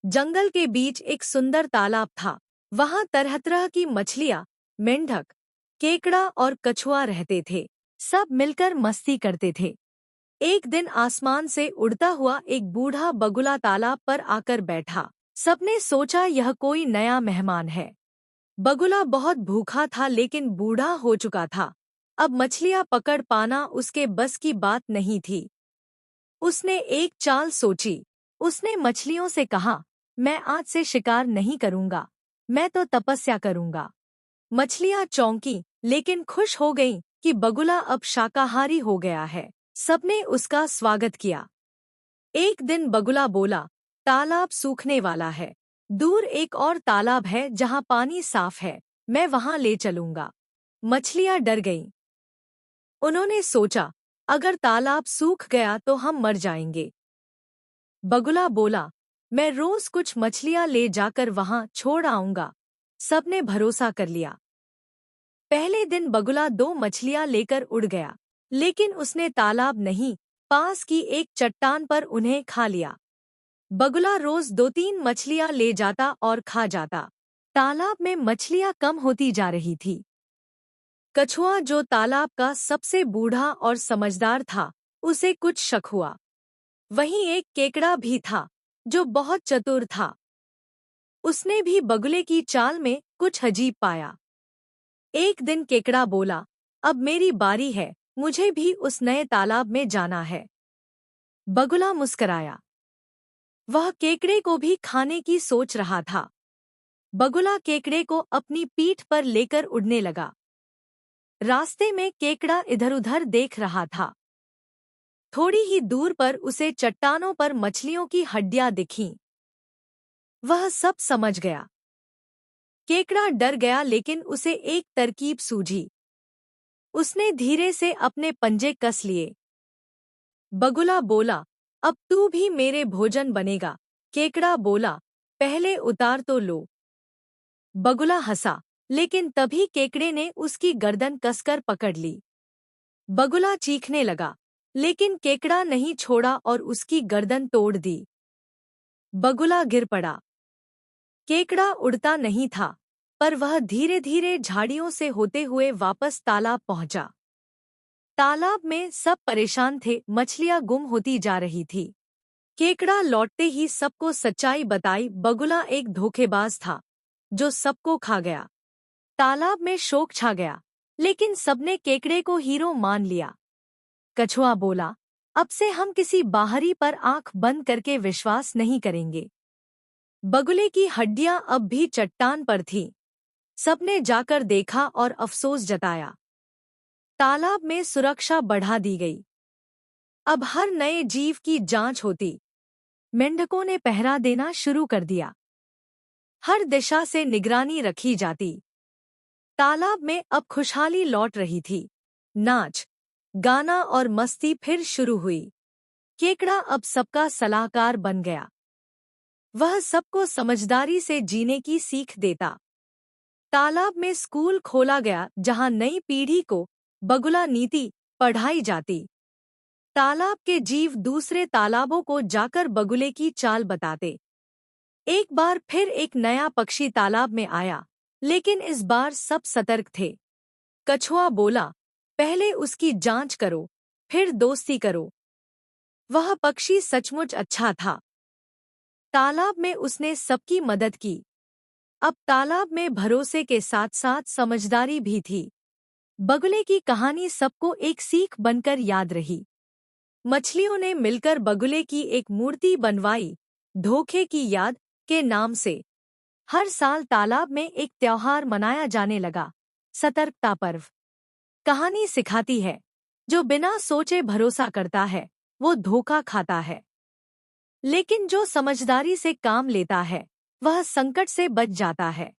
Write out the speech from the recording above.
जंगल के बीच एक सुंदर तालाब था। वहां तरह तरह की मछलियां, मेंढक, केकड़ा और कछुआ रहते थे। सब मिलकर मस्ती करते थे। एक दिन आसमान से उड़ता हुआ एक बूढ़ा बगुला तालाब पर आकर बैठा। सबने सोचा यह कोई नया मेहमान है। बगुला बहुत भूखा था लेकिन बूढ़ा हो चुका था। अब मछलियां पकड़ पाना उसके बस की बात नहीं थी। उसने एक चाल सोची। उसने मछलियों से कहा, मैं आज से शिकार नहीं करूंगा, मैं तो तपस्या करूंगा। मछलियां चौंकी लेकिन खुश हो गईं कि बगुला अब शाकाहारी हो गया है। सबने उसका स्वागत किया। एक दिन बगुला बोला, तालाब सूखने वाला है। दूर एक और तालाब है जहां पानी साफ है, मैं वहां ले चलूंगा। मछलियां डर गईं। उन्होंने सोचा, अगर तालाब सूख गया तो हम मर जाएंगे। बगुला बोला, मैं रोज कुछ मछलियां ले जाकर वहां छोड़ आऊंगा। सबने भरोसा कर लिया। पहले दिन बगुला 2 मछलियां लेकर उड़ गया, लेकिन उसने तालाब नहीं, पास की एक चट्टान पर उन्हें खा लिया। बगुला रोज 2-3 मछलियां ले जाता और खा जाता। तालाब में मछलियां कम होती जा रही थी। कछुआ, जो तालाब का सबसे बूढ़ा और समझदार था, उसे कुछ शक हुआ। वहीं एक केकड़ा भी था, जो बहुत चतुर था। उसने भी बगुले की चाल में कुछ अजीब पाया। एक दिन केकड़ा बोला, अब मेरी बारी है, मुझे भी उस नए तालाब में जाना है। बगुला मुस्कराया। वह केकड़े को भी खाने की सोच रहा था। बगुला केकड़े को अपनी पीठ पर लेकर उड़ने लगा। रास्ते में केकड़ा इधर-उधर देख रहा था। थोड़ी ही दूर पर उसे चट्टानों पर मछलियों की हड्डियां दिखीं। वह सब समझ गया। केकड़ा डर गया लेकिन उसे एक तरकीब सूझी। उसने धीरे से अपने पंजे कस लिए। बगुला बोला, अब तू भी मेरे भोजन बनेगा। केकड़ा बोला, पहले उतार तो लो। बगुला हंसा, लेकिन तभी केकड़े ने उसकी गर्दन कसकर पकड़ ली। बगुला चीखने लगा, लेकिन केकड़ा नहीं छोड़ा और उसकी गर्दन तोड़ दी। बगुला गिर पड़ा। केकड़ा उड़ता नहीं था, पर वह धीरे धीरे झाड़ियों से होते हुए वापस तालाब पहुंचा। तालाब में सब परेशान थे, मछलियां गुम होती जा रही थी। केकड़ा लौटते ही सबको सच्चाई बताई, बगुला एक धोखेबाज था, जो सबको खा गया। तालाब में शोक छा गया, लेकिन सबने केकड़े को हीरो मान लिया। कछुआ बोला, अब से हम किसी बाहरी पर आंख बंद करके विश्वास नहीं करेंगे। बगुले की हड्डियां अब भी चट्टान पर थीं। सबने जाकर देखा और अफसोस जताया। तालाब में सुरक्षा बढ़ा दी गई। अब हर नए जीव की जांच होती। मेंढकों ने पहरा देना शुरू कर दिया। हर दिशा से निगरानी रखी जाती। तालाब में अब खुशहाली लौट रही थी। नाच, गाना और मस्ती फिर शुरू हुई। केकड़ा अब सबका सलाहकार बन गया। वह सबको समझदारी से जीने की सीख देता। तालाब में स्कूल खोला गया जहां नई पीढ़ी को बगुला नीति पढ़ाई जाती। तालाब के जीव दूसरे तालाबों को जाकर बगुले की चाल बताते। एक बार फिर एक नया पक्षी तालाब में आया, लेकिन इस बार सब सतर्क थे। कछुआ बोला, पहले उसकी जांच करो, फिर दोस्ती करो। वह पक्षी सचमुच अच्छा था। तालाब में उसने सबकी मदद की। अब तालाब में भरोसे के साथ साथ समझदारी भी थी। बगुले की कहानी सबको एक सीख बनकर याद रही। मछलियों ने मिलकर बगुले की एक मूर्ति बनवाई, धोखे की याद के नाम से। हर साल तालाब में एक त्योहार मनाया जाने लगा, सतर्कता पर्व। कहानी सिखाती है, जो बिना सोचे भरोसा करता है, वो धोखा खाता है। लेकिन जो समझदारी से काम लेता है, वह संकट से बच जाता है।